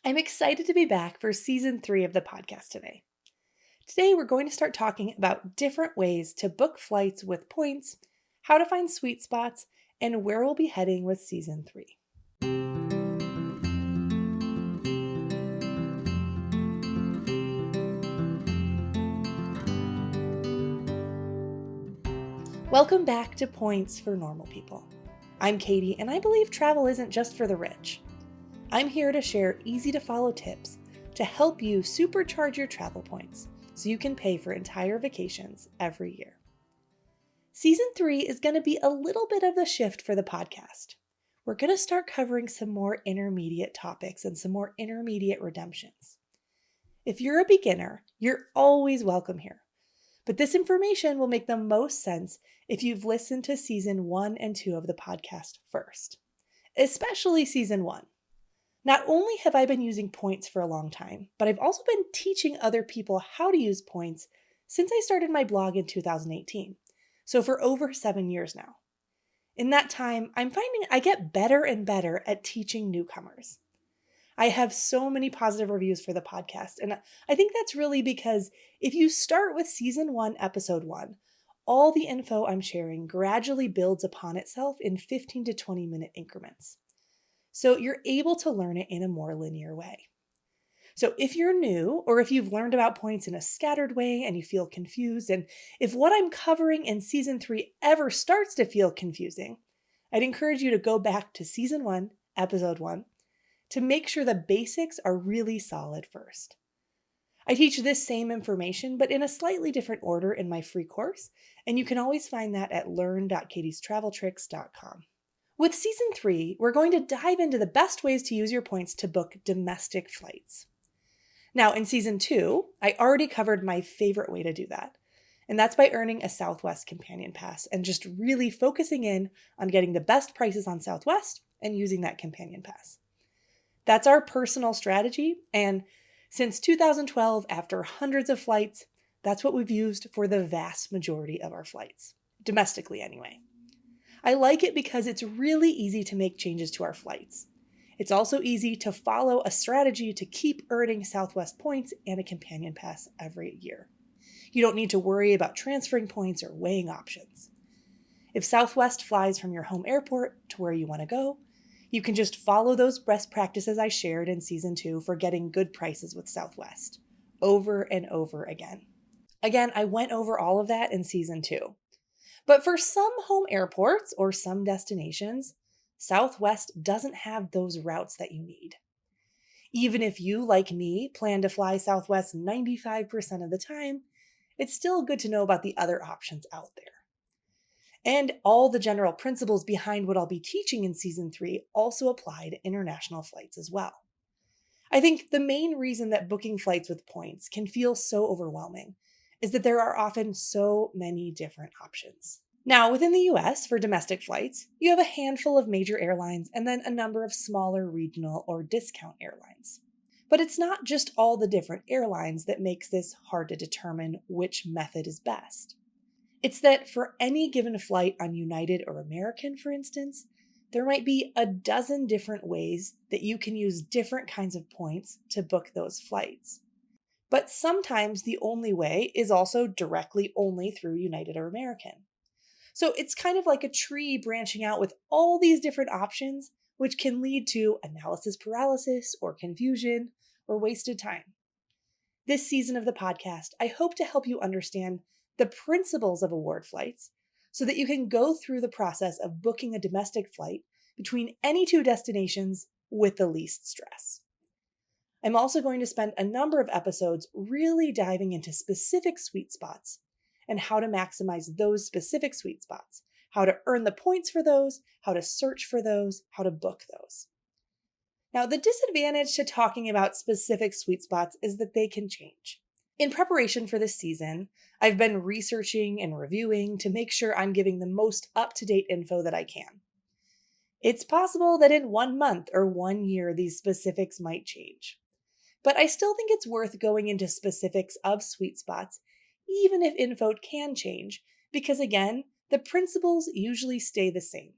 I'm excited to be back for season 3 of the podcast today. Today, we're going to start talking about different ways to book flights with points, how to find sweet spots, and where we'll be heading with season 3. Welcome back to Points for Normal People. I'm Katie, and I believe travel isn't just for the rich. I'm here to share easy-to-follow tips to help you supercharge your travel points so you can pay for entire vacations every year. Season 3 is going to be a little bit of a shift for the podcast. We're going to start covering some more intermediate topics and some more intermediate redemptions. If you're a beginner, you're always welcome here. But this information will make the most sense if you've listened to season 1 and 2 of the podcast first, especially season 1. Not only have I been using points for a long time, but I've also been teaching other people how to use points since I started my blog in 2018, so for over 7 years now. In that time, I'm finding I get better and better at teaching newcomers. I have so many positive reviews for the podcast, and I think that's really because if you start with season 1, episode 1, all the info I'm sharing gradually builds upon itself in 15 to 20 minute increments. So you're able to learn it in a more linear way. So if you're new, or if you've learned about points in a scattered way and you feel confused, and if what I'm covering in season 3 ever starts to feel confusing, I'd encourage you to go back to season 1, episode 1, to make sure the basics are really solid first. I teach this same information, but in a slightly different order in my free course, and you can always find that at learn.katiestraveltricks.com. With season 3, we're going to dive into the best ways to use your points to book domestic flights. Now, in season 2, I already covered my favorite way to do that, and that's by earning a Southwest Companion Pass and just really focusing in on getting the best prices on Southwest and using that Companion Pass. That's our personal strategy, and since 2012, after hundreds of flights, that's what we've used for the vast majority of our flights, domestically anyway. I like it because it's really easy to make changes to our flights. It's also easy to follow a strategy to keep earning Southwest points and a Companion Pass every year. You don't need to worry about transferring points or weighing options. If Southwest flies from your home airport to where you want to go, you can just follow those best practices I shared in season 2 for getting good prices with Southwest, over and over again. Again, I went over all of that in season 2. But for some home airports or some destinations, Southwest doesn't have those routes that you need. Even if you, like me, plan to fly Southwest 95% of the time, it's still good to know about the other options out there. And all the general principles behind what I'll be teaching in season 3 also apply to international flights as well. I think the main reason that booking flights with points can feel so overwhelming is that there are often so many different options. Now, within the US, for domestic flights, you have a handful of major airlines and then a number of smaller regional or discount airlines. But it's not just all the different airlines that makes this hard to determine which method is best. It's that for any given flight on United or American, for instance, there might be a dozen different ways that you can use different kinds of points to book those flights. But sometimes the only way is also directly only through United or American. So it's kind of like a tree branching out with all these different options, which can lead to analysis paralysis or confusion or wasted time. This season of the podcast, I hope to help you understand the principles of award flights so that you can go through the process of booking a domestic flight between any two destinations with the least stress. I'm also going to spend a number of episodes really diving into specific sweet spots and how to maximize those specific sweet spots, how to earn the points for those, how to search for those, how to book those. Now, the disadvantage to talking about specific sweet spots is that they can change. In preparation for this season, I've been researching and reviewing to make sure I'm giving the most up-to-date info that I can. It's possible that in 1 month or 1 year, these specifics might change. But I still think it's worth going into specifics of sweet spots, even if info can change, because again, the principles usually stay the same.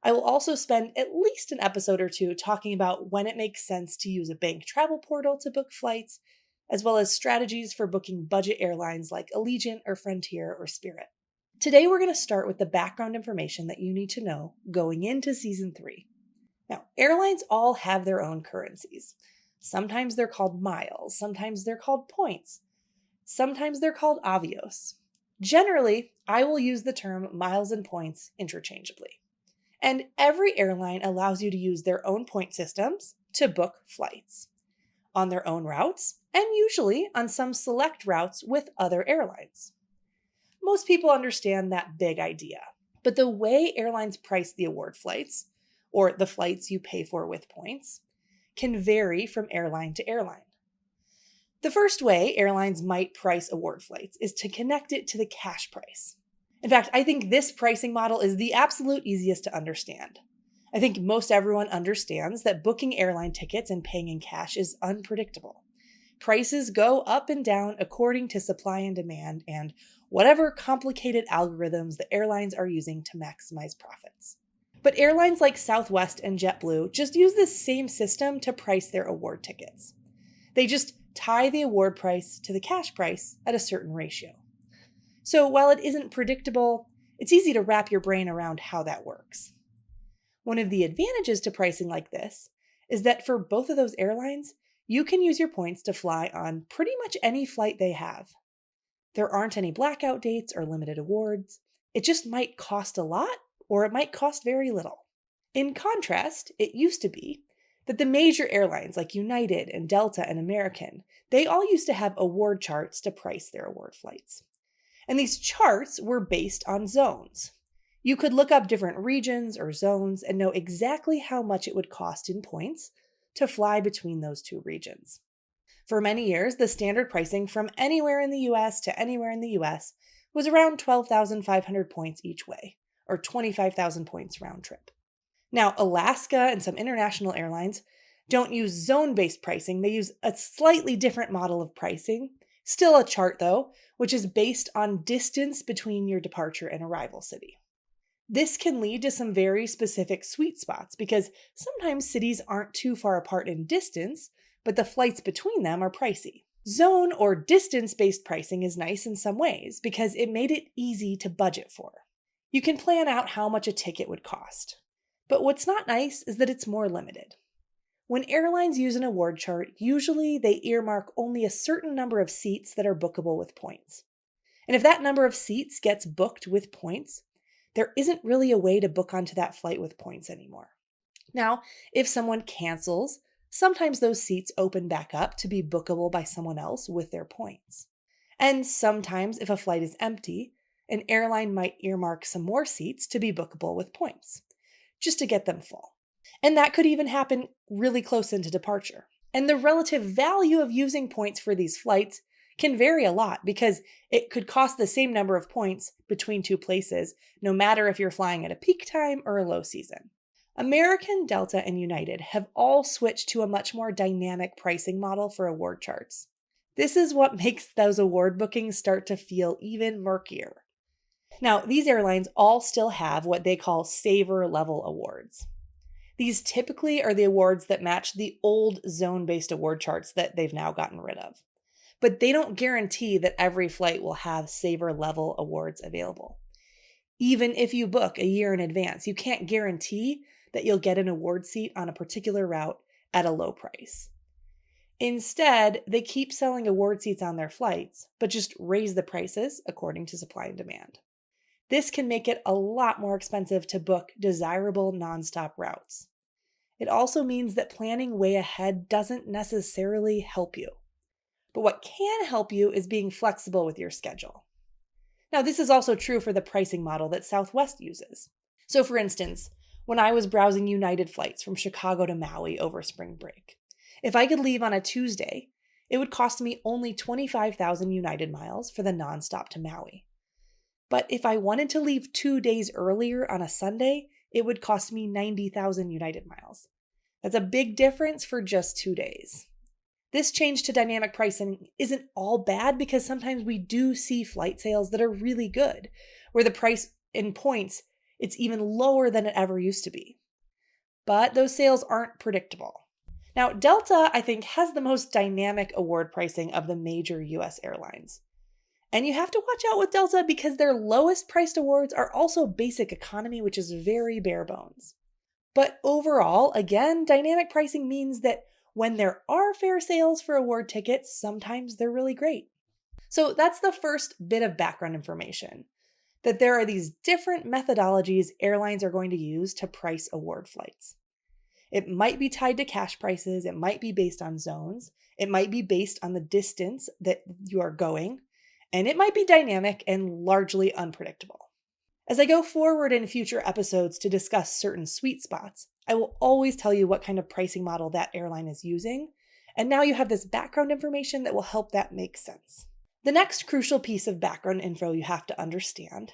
I will also spend at least an episode or two talking about when it makes sense to use a bank travel portal to book flights, as well as strategies for booking budget airlines like Allegiant or Frontier or Spirit. Today, we're going to start with the background information that you need to know going into Season 3. Now, airlines all have their own currencies. Sometimes they're called miles, sometimes they're called points, sometimes they're called avios. Generally, I will use the term miles and points interchangeably. And every airline allows you to use their own point systems to book flights on their own routes and usually on some select routes with other airlines. Most people understand that big idea, but the way airlines price the award flights, or the flights you pay for with points, can vary from airline to airline. The first way airlines might price award flights is to connect it to the cash price. In fact, I think this pricing model is the absolute easiest to understand. I think most everyone understands that booking airline tickets and paying in cash is unpredictable. Prices go up and down according to supply and demand and whatever complicated algorithms the airlines are using to maximize profits. But airlines like Southwest and JetBlue just use this same system to price their award tickets. They just tie the award price to the cash price at a certain ratio. So while it isn't predictable, it's easy to wrap your brain around how that works. One of the advantages to pricing like this is that for both of those airlines, you can use your points to fly on pretty much any flight they have. There aren't any blackout dates or limited awards. It just might cost a lot, or it might cost very little. In contrast, it used to be that the major airlines like United and Delta and American, they all used to have award charts to price their award flights. And these charts were based on zones. You could look up different regions or zones and know exactly how much it would cost in points to fly between those two regions. For many years, the standard pricing from anywhere in the US to anywhere in the US was around 12,500 points each way, or 25,000 points round trip. Now, Alaska and some international airlines don't use zone-based pricing. They use a slightly different model of pricing, still a chart though, which is based on distance between your departure and arrival city. This can lead to some very specific sweet spots because sometimes cities aren't too far apart in distance, but the flights between them are pricey. Zone or distance-based pricing is nice in some ways because it made it easy to budget for. You can plan out how much a ticket would cost. But what's not nice is that it's more limited. When airlines use an award chart, usually they earmark only a certain number of seats that are bookable with points. And if that number of seats gets booked with points, there isn't really a way to book onto that flight with points anymore. Now, if someone cancels, sometimes those seats open back up to be bookable by someone else with their points. And sometimes if a flight is empty, an airline might earmark some more seats to be bookable with points, just to get them full. And that could even happen really close into departure. And the relative value of using points for these flights can vary a lot because it could cost the same number of points between two places, no matter if you're flying at a peak time or a low season. American, Delta, and United have all switched to a much more dynamic pricing model for award charts. This is what makes those award bookings start to feel even murkier. Now, these airlines all still have what they call saver level awards. These typically are the awards that match the old zone-based award charts that they've now gotten rid of. But they don't guarantee that every flight will have saver level awards available. Even if you book a year in advance, you can't guarantee that you'll get an award seat on a particular route at a low price. Instead, they keep selling award seats on their flights, but just raise the prices according to supply and demand. This can make it a lot more expensive to book desirable nonstop routes. It also means that planning way ahead doesn't necessarily help you. But what can help you is being flexible with your schedule. Now, this is also true for the pricing model that Southwest uses. So for instance, when I was browsing United flights from Chicago to Maui over spring break, if I could leave on a Tuesday, it would cost me only 25,000 United miles for the nonstop to Maui. But if I wanted to leave 2 days earlier on a Sunday, it would cost me 90,000 United miles. That's a big difference for just 2 days. This change to dynamic pricing isn't all bad because sometimes we do see flight sales that are really good, where the price in points It's even lower than it ever used to be. But those sales aren't predictable. Now, Delta, I think, has the most dynamic award pricing of the major US airlines. And you have to watch out with Delta because their lowest priced awards are also basic economy, which is very bare bones. But overall, again, dynamic pricing means that when there are fair sales for award tickets, sometimes they're really great. So that's the first bit of background information, that there are these different methodologies airlines are going to use to price award flights. It might be tied to cash prices, it might be based on zones, it might be based on the distance that you are going, and it might be dynamic and largely unpredictable. As I go forward in future episodes to discuss certain sweet spots, I will always tell you what kind of pricing model that airline is using, and now you have this background information that will help that make sense. The next crucial piece of background info you have to understand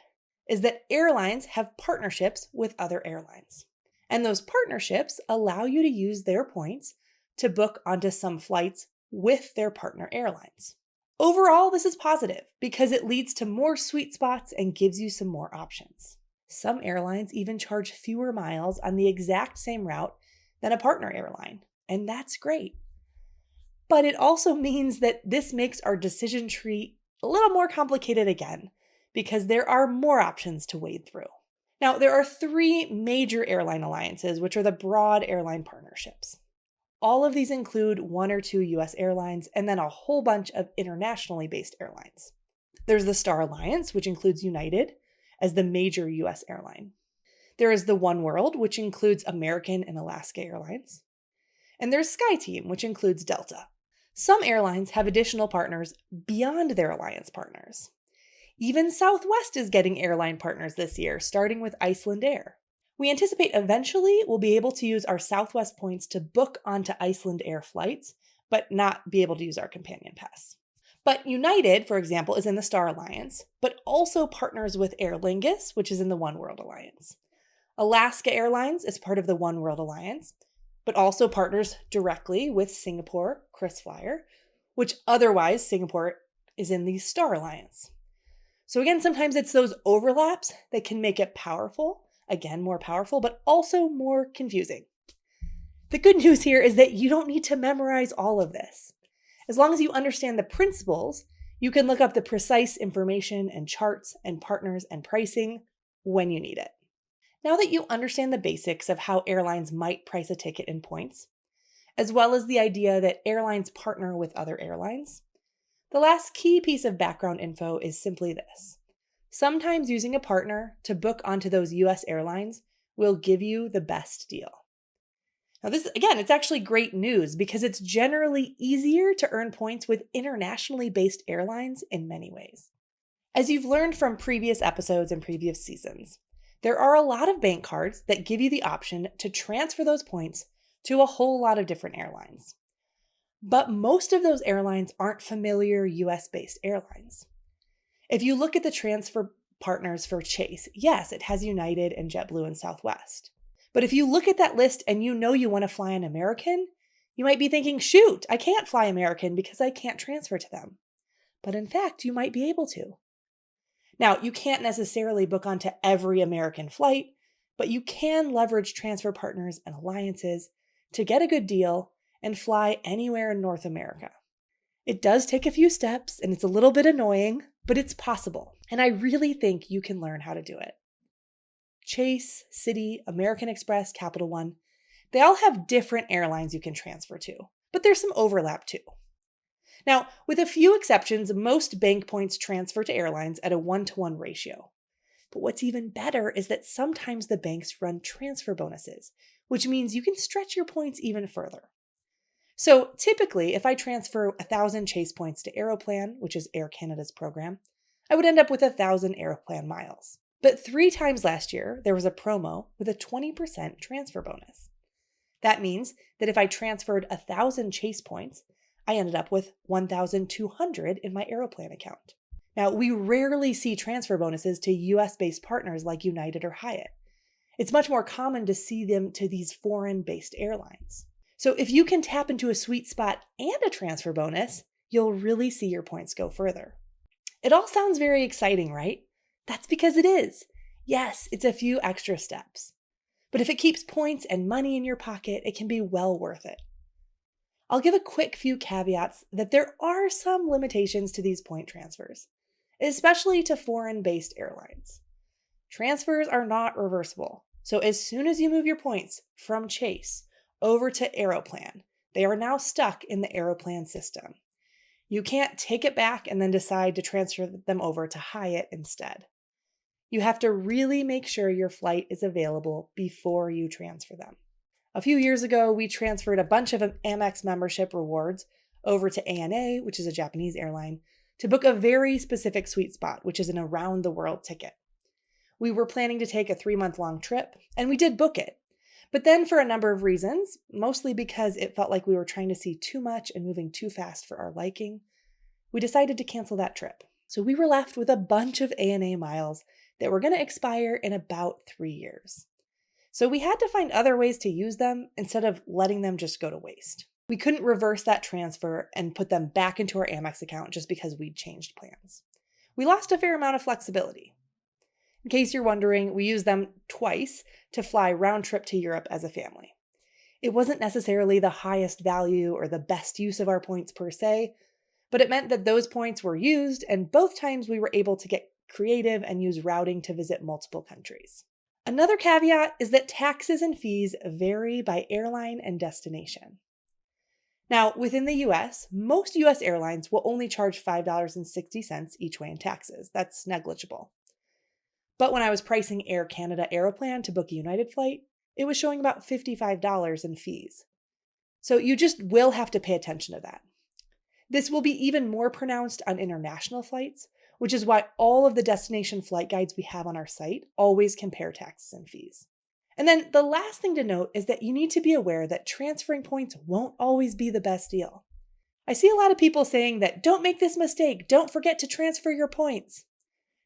is that airlines have partnerships with other airlines. And those partnerships allow you to use their points to book onto some flights with their partner airlines. Overall, this is positive because it leads to more sweet spots and gives you some more options. Some airlines even charge fewer miles on the exact same route than a partner airline, and that's great. But it also means that this makes our decision tree a little more complicated again, because there are more options to wade through. Now, there are 3 major airline alliances, which are the broad airline partnerships. All of these include 1 or 2 US airlines and then a whole bunch of internationally based airlines. There's the Star Alliance, which includes United as the major US airline. There is the One World, which includes American and Alaska Airlines. And there's SkyTeam, which includes Delta. Some airlines have additional partners beyond their alliance partners. Even Southwest is getting airline partners this year, starting with Iceland Air. We anticipate eventually we'll be able to use our Southwest points to book onto Iceland Air flights, but not be able to use our companion pass. But United, for example, is in the Star Alliance, but also partners with Aer Lingus, which is in the One World Alliance. Alaska Airlines is part of the One World Alliance, but also partners directly with Singapore KrisFlyer, which otherwise Singapore is in the Star Alliance. So again, sometimes it's those overlaps that can make it powerful, again, more powerful, but also more confusing. The good news here is that you don't need to memorize all of this. As long as you understand the principles, you can look up the precise information and charts and partners and pricing when you need it. Now that you understand the basics of how airlines might price a ticket in points, as well as the idea that airlines partner with other airlines, the last key piece of background info is simply this. Sometimes using a partner to book onto those US airlines will give you the best deal. Now this, again, it's actually great news because it's generally easier to earn points with internationally based airlines in many ways. As you've learned from previous episodes and previous seasons, there are a lot of bank cards that give you the option to transfer those points to a whole lot of different airlines. But most of those airlines aren't familiar US-based airlines. If you look at the transfer partners for Chase, yes, it has United and JetBlue and Southwest. But if you look at that list and you know you want to fly an American, you might be thinking, shoot, I can't fly American because I can't transfer to them. But in fact, you might be able to. Now, you can't necessarily book onto every American flight, but you can leverage transfer partners and alliances to get a good deal and fly anywhere in North America. It does take a few steps and it's a little bit annoying, but it's possible. And I really think you can learn how to do it. Chase, Citi, American Express, Capital One, they all have different airlines you can transfer to, but there's some overlap too. Now, with a few exceptions, most bank points transfer to airlines at a 1-to-1 ratio. But what's even better is that sometimes the banks run transfer bonuses, which means you can stretch your points even further. So typically, if I transfer 1,000 Chase points to Aeroplan, which is Air Canada's program, I would end up with 1,000 Aeroplan miles. But 3 times last year, there was a promo with a 20% transfer bonus. That means that if I transferred 1,000 Chase points, I ended up with 1,200 in my Aeroplan account. Now, we rarely see transfer bonuses to US-based partners like United or Hyatt. It's much more common to see them to these foreign-based airlines. So if you can tap into a sweet spot and a transfer bonus, you'll really see your points go further. It all sounds very exciting, right? That's because it is. Yes, it's a few extra steps. But if it keeps points and money in your pocket, it can be well worth it. I'll give a quick few caveats that there are some limitations to these point transfers, especially to foreign-based airlines. Transfers are not reversible, so as soon as you move your points from Chase over to Airline, they are now stuck in the Airline system. You can't take it back and then decide to transfer them over to Hyatt instead. You have to really make sure your flight is available before you transfer them. A few years ago, we transferred a bunch of Amex membership rewards over to ANA, which is a Japanese airline, to book a very specific sweet spot, which is an around-the-world ticket. We were planning to take a 3-month-long trip, and we did book it. But then for a number of reasons, mostly because it felt like we were trying to see too much and moving too fast for our liking, we decided to cancel that trip. So we were left with a bunch of ANA miles that were going to expire in about 3 years. So we had to find other ways to use them instead of letting them just go to waste. We couldn't reverse that transfer and put them back into our Amex account just because we'd changed plans. We lost a fair amount of flexibility. In case you're wondering, we used them twice to fly round trip to Europe as a family. It wasn't necessarily the highest value or the best use of our points per se, but it meant that those points were used, and both times we were able to get creative and use routing to visit multiple countries. Another caveat is that taxes and fees vary by airline and destination. Now, within the US, most US airlines will only charge $5.60 each way in taxes. That's negligible. But when I was pricing Air Canada Aeroplan to book a United flight, it was showing about $55 in fees. So you just will have to pay attention to that. This will be even more pronounced on international flights, which is why all of the destination flight guides we have on our site always compare taxes and fees. And then the last thing to note is that you need to be aware that transferring points won't always be the best deal. I see a lot of people saying that don't make this mistake, don't forget to transfer your points.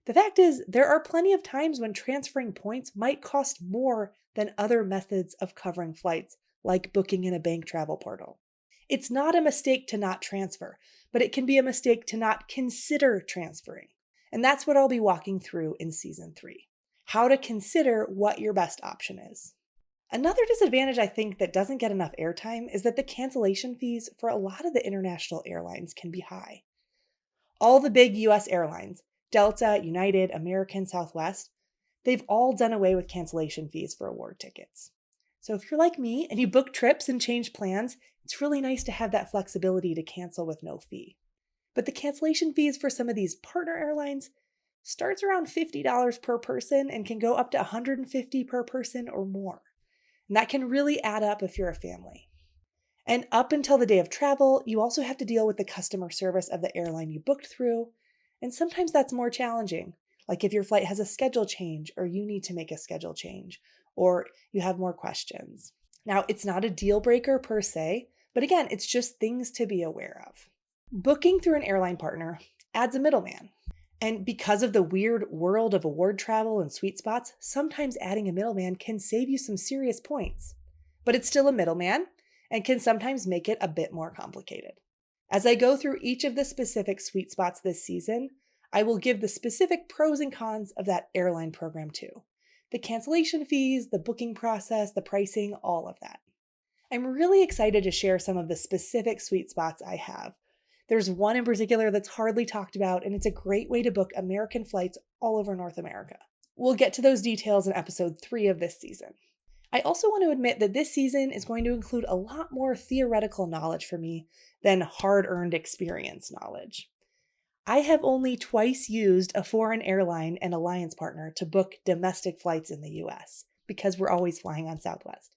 The fact is, there are plenty of times when transferring points might cost more than other methods of covering flights, like booking in a bank travel portal. It's not a mistake to not transfer, but it can be a mistake to not consider transferring. And that's what I'll be walking through in Season 3. How to consider what your best option is. Another disadvantage I think that doesn't get enough airtime is that the cancellation fees for a lot of the international airlines can be high. All the big US airlines, Delta, United, American, Southwest, they've all done away with cancellation fees for award tickets. So if you're like me and you book trips and change plans, it's really nice to have that flexibility to cancel with no fee. But the cancellation fees for some of these partner airlines starts around $50 per person and can go up to $150 per person or more. And that can really add up if you're a family. And up until the day of travel, you also have to deal with the customer service of the airline you booked through. And sometimes that's more challenging, like if your flight has a schedule change or you need to make a schedule change or you have more questions. Now, it's not a deal breaker per se, but again, it's just things to be aware of. Booking through an airline partner adds a middleman. And because of the weird world of award travel and sweet spots, sometimes adding a middleman can save you some serious points. But it's still a middleman and can sometimes make it a bit more complicated. As I go through each of the specific sweet spots this season, I will give the specific pros and cons of that airline program too. The cancellation fees, the booking process, the pricing, all of that. I'm really excited to share some of the specific sweet spots I have. There's one in particular that's hardly talked about, and it's a great way to book American flights all over North America. We'll get to those details in episode 3 of this season. I also want to admit that this season is going to include a lot more theoretical knowledge for me than hard-earned experience knowledge. I have only twice used a foreign airline and alliance partner to book domestic flights in the US because we're always flying on Southwest.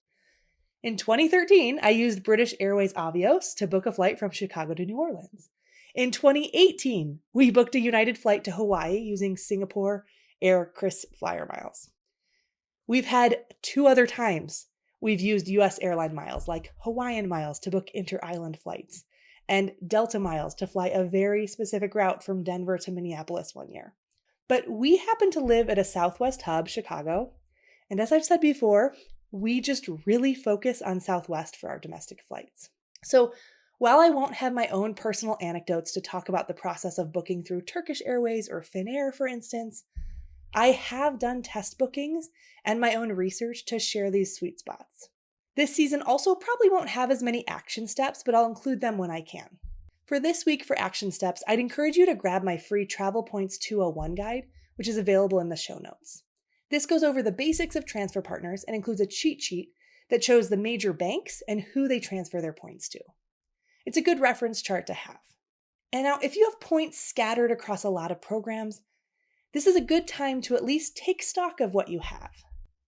In 2013, I used British Airways Avios to book a flight from Chicago to New Orleans. In 2018, we booked a United flight to Hawaii using Singapore Air Kris Flyer miles. We've had 2 other times we've used US airline miles, like Hawaiian miles to book inter-island flights, and Delta miles to fly a very specific route from Denver to Minneapolis one year. But we happen to live at a Southwest hub, Chicago, and as I've said before, we just really focus on Southwest for our domestic flights. So while I won't have my own personal anecdotes to talk about the process of booking through Turkish Airways or Finnair, for instance, I have done test bookings and my own research to share these sweet spots. This season also probably won't have as many action steps, but I'll include them when I can. For this week for action steps, I'd encourage you to grab my free Travel Points 201 guide, which is available in the show notes. This goes over the basics of transfer partners and includes a cheat sheet that shows the major banks and who they transfer their points to. It's a good reference chart to have. And now, if you have points scattered across a lot of programs, this is a good time to at least take stock of what you have.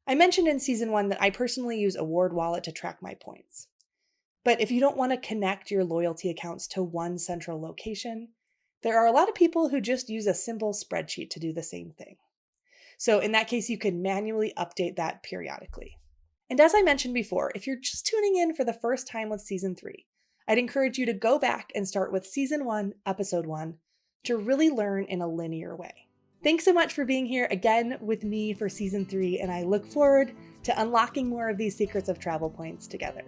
I mentioned in season 1 that I personally use Award Wallet to track my points. But if you don't want to connect your loyalty accounts to one central location, there are a lot of people who just use a simple spreadsheet to do the same thing. So in that case, you can manually update that periodically. And as I mentioned before, if you're just tuning in for the first time with season 3, I'd encourage you to go back and start with season 1, episode 1, to really learn in a linear way. Thanks so much for being here again with me for season 3, and I look forward to unlocking more of these secrets of travel points together.